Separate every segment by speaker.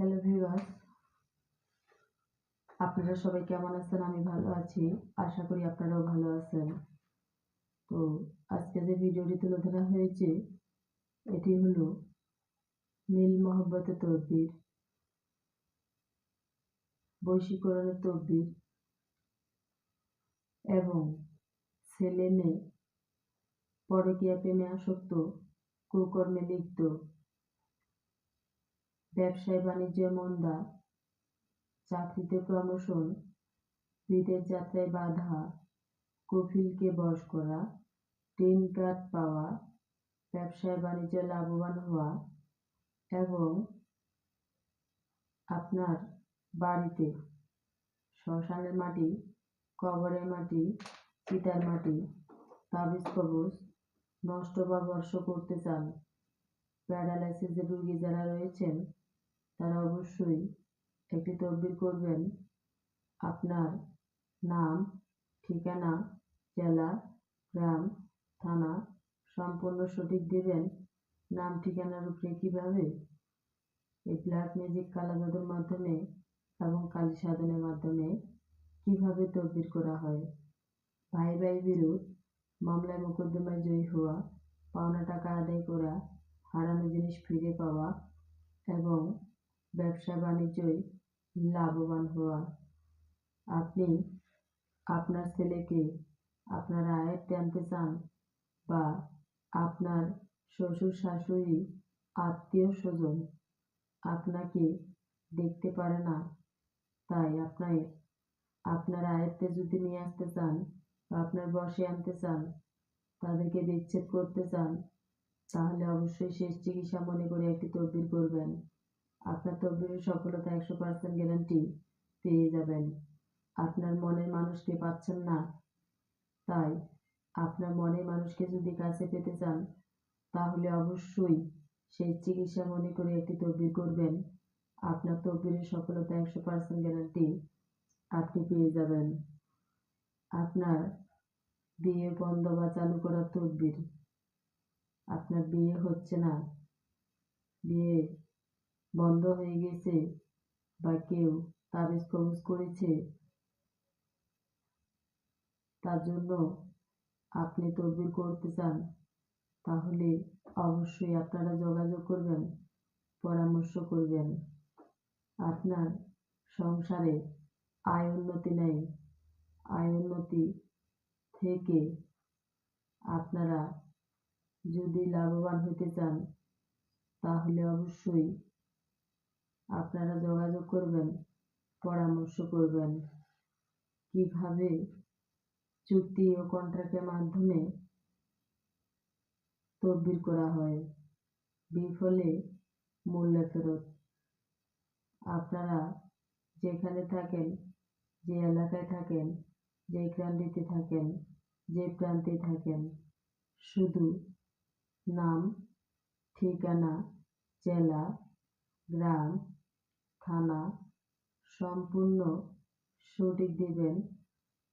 Speaker 1: Hello viewers, আপনারা সবাই কেমন আছেন? আমি ভালো আছি। আশা করি আপনারাও ভালো আছেন। তো আজকে যে ভিডিওটি তুলে ধরা হয়েছে এটি হলো মিল মহব্বতের তদবির, বশীকরণের তদবির এবং ছেলে মেয়ে পরকীয়া প্রেমে আসক্ত, কুকর্মে লিপ্ত, ব্যবসায় বাণিজ্যে মন্দা, চাকরিতে প্রমোশন, বিদেশ যাত্রায় বাধা, কফিলকে বশ করা, গ্রিন কার্ড পাওয়া, ব্যবসায় বাণিজ্যে লাভবান হওয়া এবং আপনার বাড়িতে শ্মশানের মাটি, কবরের মাটি, চিতার মাটি, তাবিজ কবজ নষ্ট বা ভস্ম করতে চান। প্যারালাইসিসের রোগী যারা রয়েছেন তারা অবশ্যই একটি তদবির করবেন। আপনার নাম, ঠিকানা, জেলা, গ্রাম, থানা সম্পূর্ণ সঠিক দেবেন। নাম ঠিকানার উপরে কীভাবে এই ব্ল্যাক ম্যাজিক কালা জাদুর মাধ্যমে এবং কালী সাধনের মাধ্যমে কিভাবে তদবির করা হয়। ভাই ভাই বিরোধ, মামলায় মোকদ্দমায় জয়ী হওয়া, পাওনা টাকা আদায় করা, হারানো জিনিস ফিরে পাওয়া এবং ব্যবসা বাণিজ্যই লাভবান হওয়া। আপনি আপনার ছেলেকে আপনার আয়ত্তে আনতে চান বা আপনার শ্বশুর শাশুড়ি আত্মীয় স্বজন আপনাকে দেখতে পারে না, তাই আপনার আয়ত্তে যদি নিয়ে আসতে চান বা আপনার বশে আনতে চান, তাদেরকে বিচ্ছেদ করতে চান, তাহলে অবশ্যই শেষ চিকিৎসা মনে করে একটি তদবির করবেন। আপনার তদবিরের সফলতা 100% গ্যারান্টি পেয়ে যাবেন। আপনার মনের মানুষকে পাচ্ছেন না, তাই আপনার মনের মানুষকে যদি কাছে পেতে চান তাহলে অবশ্যই সেই চিকিৎসা মনে করে একটি তদবির করবেন। আপনার তদবিরের সফলতা 100% গ্যারান্টি আপনি পেয়ে যাবেন। আপনার বিয়ে বন্ধ বা চালু করার তদবির, আপনার বিয়ে হচ্ছে না, বিয়ে বন্ধ হয়ে গেছে বা কেউ তাবিজ কবজ করেছে, তার জন্য আপনি তদবির করতে চান, তাহলে অবশ্যই আপনারা যোগাযোগ করবেন, পরামর্শ করবেন। আপনার সংসারে আয় উন্নতি নেই, আয় উন্নতি থেকে আপনারা যদি লাভবান হতে চান তাহলে অবশ্যই আপনারা যোগাযোগ করবেন, পরামর্শ করবেন। কিভাবে চুক্তি ও কন্ট্রাক্টের মাধ্যমে তদবির করা হয়, বিফলে মূল্য ফেরত। আপনারা যেখানে থাকেন, যে এলাকায় থাকেন, যে কান্ট্রিতে থাকেন, যে প্রান্তে থাকেন, শুধু নাম, ঠিকানা, জেলা, গ্রাম, থানা সম্পূর্ণ সঠিক দেবেন।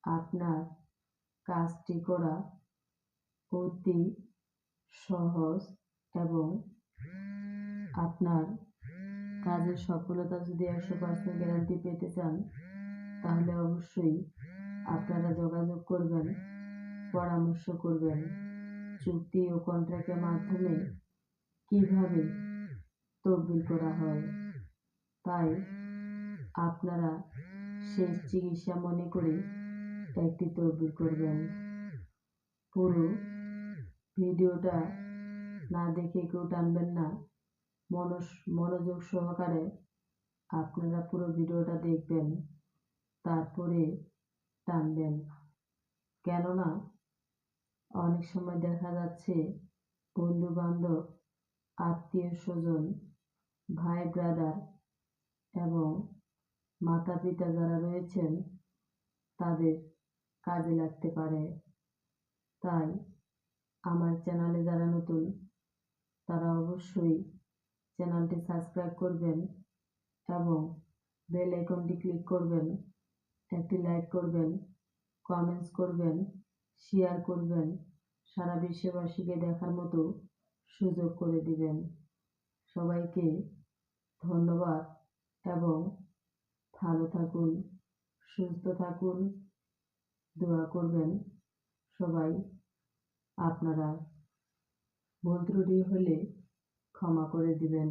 Speaker 1: আপনার কাজটি করা অতি সহজ এবং আপনার কাজের সফলতা যদি 100% গ্যারান্টি পেতে চান তাহলে অবশ্যই আপনারা যোগাযোগ করবেন, পরামর্শ করবেন। চুক্তি ও কন্ট্রাক্টের মাধ্যমে কিভাবে তদবির করা হয়, তাই আপনারা শেষ চিকিৎসা মনে করে একটি তদবির করবেন। পুরো ভিডিওটা না দেখে কেউ টানবেন না, মনোযোগ সহকারে আপনারা পুরো ভিডিওটা দেখবেন, তারপরে টানবেন। কেননা অনেক সময় দেখা যাচ্ছে বন্ধু বান্ধব, আত্মীয় স্বজন, ভাই ব্রাদার এবং মাতা পিতা যারা রয়েছেন তাদের কাজে লাগতে পারে। তাই আমার চ্যানেলে যারা নতুন তারা অবশ্যই চ্যানেলটি সাবস্ক্রাইব করবেন এবং বেল আইকনটি ক্লিক করবেন, একটি লাইক করবেন, কমেন্টস করবেন, শেয়ার করবেন, সারা বিশ্ববাসীকে দেখার মতো সুযোগ করে দিবেন। সবাইকে ধন্যবাদ। এবং ভালো থাকুন, সুস্থ থাকুন। দোয়া করবেন সবাই। আপনারা ভুল ত্রুটি হলে ক্ষমা করে দিবেন।